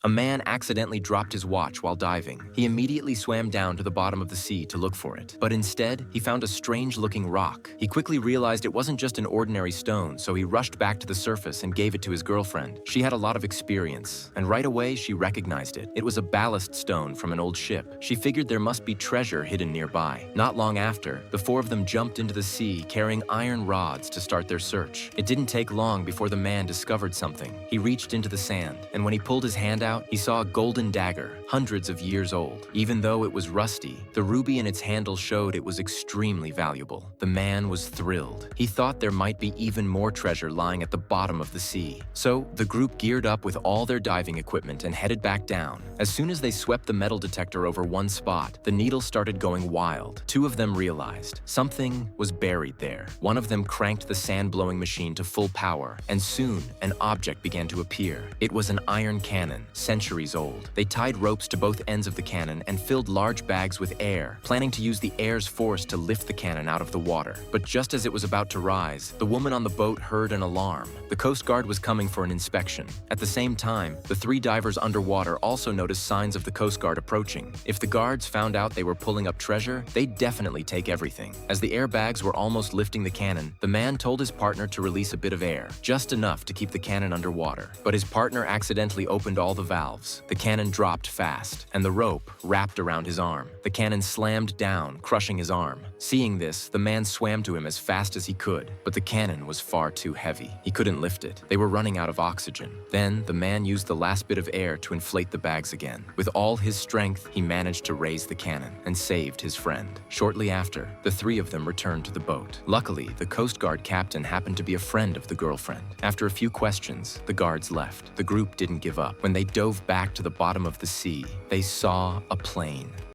A man accidentally dropped his watch while diving. He immediately swam down to the bottom of the sea to look for it. But instead, he found a strange-looking rock. He quickly realized it wasn't just an ordinary stone, so he rushed back to the surface and gave it to his girlfriend. She had a lot of experience, and right away she recognized it. It was a ballast stone from an old ship. She figured there must be treasure hidden nearby. Not long after, the four of them jumped into the sea carrying iron rods to start their search. It didn't take long before the man discovered something. He reached into the sand, and when he pulled his hand out, he saw a golden dagger, hundreds of years old. Even though it was rusty, the ruby in its handle showed it was extremely valuable. The man was thrilled. He thought there might be even more treasure lying at the bottom of the sea. So, the group geared up with all their diving equipment and headed back down. As soon as they swept the metal detector over one spot, the needle started going wild. Two of them realized something was buried there. One of them cranked the sand-blowing machine to full power, and soon an object began to appear. It was an iron cannon, centuries old. They tied ropes to both ends of the cannon and filled large bags with air, planning to use the air's force to lift the cannon out of the water. But just as it was about to rise, the woman on the boat heard an alarm. The Coast Guard was coming for an inspection. At the same time, the three divers underwater also noticed signs of the Coast Guard approaching. If the guards found out they were pulling up treasure, they'd definitely take everything. As the airbags were almost lifting the cannon, the man told his partner to release a bit of air, just enough to keep the cannon underwater. But his partner accidentally opened all the valves. The cannon dropped fast, and the rope wrapped around his arm. The cannon slammed down, crushing his arm. Seeing this, the man swam to him as fast as he could, but the cannon was far too heavy. He couldn't lift it. They were running out of oxygen. Then, the man used the last bit of air to inflate the bags again. With all his strength, he managed to raise the cannon and saved his friend. Shortly after, the three of them returned to the boat. Luckily, the Coast Guard captain happened to be a friend of the girlfriend. After a few questions, the guards left. The group didn't give up. When they dove back to the bottom of the sea, they saw a plane.